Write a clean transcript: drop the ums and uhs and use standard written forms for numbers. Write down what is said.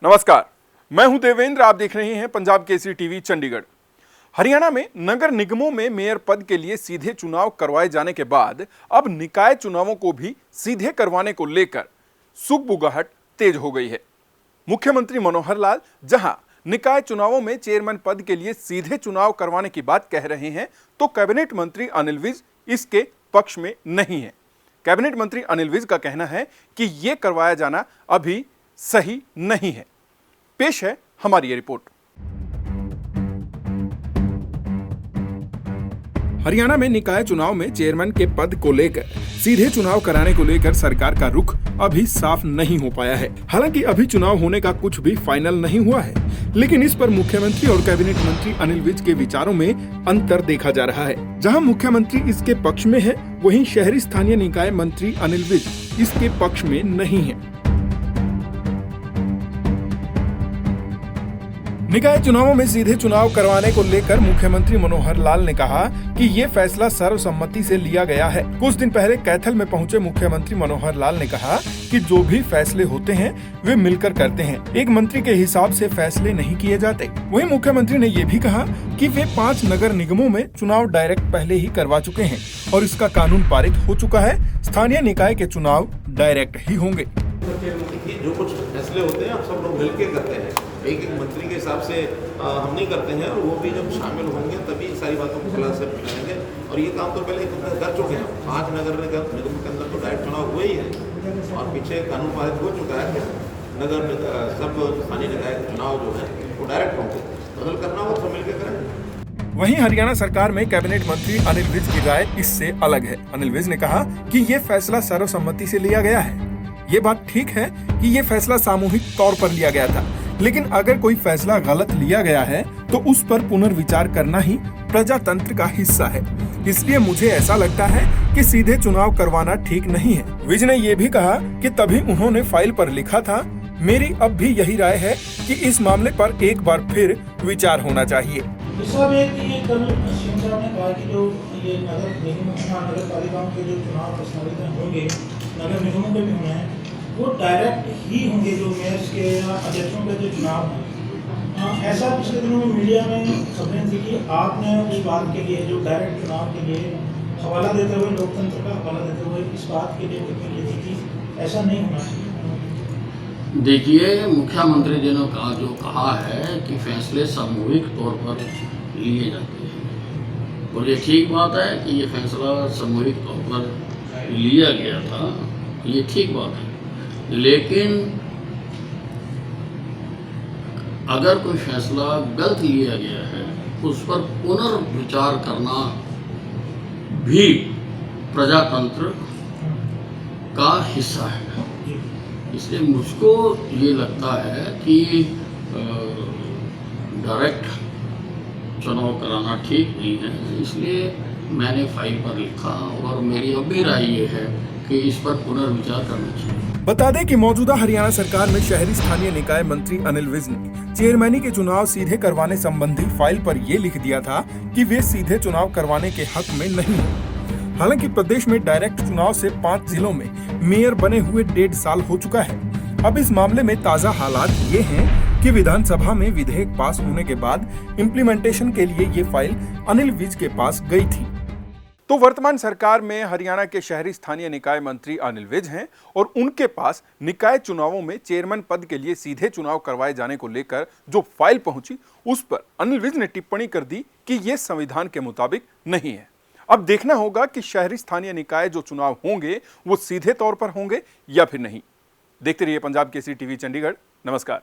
नमस्कार, मैं हूं देवेंद्र। आप देख रहे हैं पंजाब केसरी टीवी चंडीगढ़। हरियाणा में नगर निगमों में मेयर पद के लिए सीधे चुनाव करवाए जाने के बाद अब निकाय चुनावों को भी सीधे करवाने को लेकर सुगबुगाहट तेज हो गई है। मुख्यमंत्री मनोहर लाल जहां निकाय चुनावों में चेयरमैन पद के लिए सीधे चुनाव करवाने की बात कह रहे हैं, तो कैबिनेट मंत्री अनिल विज इसके पक्ष में नहीं है। कैबिनेट मंत्री अनिल विज का कहना है कि यह करवाया जाना अभी सही नहीं है। पेश है हमारी ये रिपोर्ट। हरियाणा में निकाय चुनाव में चेयरमैन के पद को लेकर सीधे चुनाव कराने को लेकर सरकार का रुख अभी साफ नहीं हो पाया है। हालांकि अभी चुनाव होने का कुछ भी फाइनल नहीं हुआ है, लेकिन इस पर मुख्यमंत्री और कैबिनेट मंत्री अनिल विज के विचारों में अंतर देखा जा रहा है। जहां मुख्यमंत्री इसके पक्ष में है, वहीं शहरी स्थानीय निकाय मंत्री अनिल विज इसके पक्ष में नहीं है। निकाय चुनावों में सीधे चुनाव करवाने को लेकर मुख्यमंत्री मनोहर लाल ने कहा कि ये फैसला सर्वसम्मति से लिया गया है। कुछ दिन पहले कैथल में पहुंचे मुख्यमंत्री मनोहर लाल ने कहा कि जो भी फैसले होते हैं वे मिलकर करते हैं, एक मंत्री के हिसाब से फैसले नहीं किए जाते। वहीं मुख्यमंत्री ने ये भी कहा कि वे 5 नगर निगमों में चुनाव डायरेक्ट पहले ही करवा चुके हैं और इसका कानून पारित हो चुका है। स्थानीय निकाय के चुनाव डायरेक्ट ही होंगे। जो कुछ फैसले होते हैं आप सब लोग मिलकर करते हैं, एक मंत्री के हिसाब से हम नहीं करते हैं। और वो भी जब शामिल होंगे तभी सारी बातों को खुलासा से बताएंगे। और ये काम तो पहले कर चुके हैं। 5 नगर निगम के अंदर तो डायरेक्ट चुनाव हुए ही है और पीछे कानून पारित हो चुका है। नगर सब स्थानीय निकाय के चुनाव जो है वो डायरेक्ट होंगे। बदल करना हो तो मिलकर करें। वहीं हरियाणा सरकार में कैबिनेट मंत्री अनिल विज की राय इससे अलग है। अनिल विज ने कहा कि ये फैसला सर्वसम्मति से लिया गया है। ये बात ठीक है कि ये फैसला सामूहिक तौर पर लिया गया था, लेकिन अगर कोई फैसला गलत लिया गया है तो उस पर पुनर्विचार करना ही प्रजातंत्र का हिस्सा है। इसलिए मुझे ऐसा लगता है कि सीधे चुनाव करवाना ठीक नहीं है। विज ने ये भी कहा कि तभी उन्होंने फाइल पर लिखा था, मेरी अब भी यही राय है कि इस मामले पर एक बार फिर विचार होना चाहिए। नगर निगमों के भी होने हैं, वो डायरेक्ट ही होंगे। जो मेयर्स के या अध्यक्षों के जो चुनाव हैं, ऐसा पिछले दिनों में मीडिया में खबरें थी कि आपने उस बात के लिए जो डायरेक्ट चुनाव के लिए हवाला देते हुए, लोकतंत्र का हवाला देते हुए इस बात के लिए टिप्पणी थी कि ऐसा नहीं होना चाहिए। देखिए, मुख्यमंत्री जी ने जो कहा है कि फैसले सामूहिक तौर पर लिए जाते हैं, और ये ठीक बात है कि ये फैसला सामूहिक तौर पर लिया गया था, ये ठीक बात है। लेकिन अगर कोई फैसला गलत लिया गया है उस पर पुनर्विचार करना भी प्रजातंत्र का हिस्सा है। इसलिए मुझको ये लगता है कि डायरेक्ट चुनाव कराना ठीक नहीं है। इसलिए मैंने फाइल पर लिखा और मेरी अब भी राय ये है कि इस पर पुनर्विचार करना चाहिए। बता दें कि मौजूदा हरियाणा सरकार में शहरी स्थानीय निकाय मंत्री अनिल विज ने चेयरमैनी के चुनाव सीधे करवाने संबंधी फाइल पर ये लिख दिया था कि वे सीधे चुनाव करवाने के हक में नहीं है। हालांकि प्रदेश में डायरेक्ट चुनाव से 5 जिलों में मेयर बने हुए 1.5 साल हो चुका है। अब इस मामले में ताजा हालात ये हैं कि विधानसभा में विधेयक पास होने के बाद इम्प्लीमेंटेशन के लिए ये फाइल अनिल विज के पास गई थी। तो वर्तमान सरकार में हरियाणा के शहरी स्थानीय निकाय मंत्री अनिल विज हैं और उनके पास निकाय चुनावों में चेयरमैन पद के लिए सीधे चुनाव करवाए जाने को लेकर जो फाइल पहुंची, उस पर अनिल विज ने टिप्पणी कर दी कि यह संविधान के मुताबिक नहीं है। अब देखना होगा कि शहरी स्थानीय निकाय जो चुनाव होंगे वो सीधे तौर पर होंगे या फिर नहीं। देखते रहिए पंजाब केसरी टीवी चंडीगढ़। नमस्कार।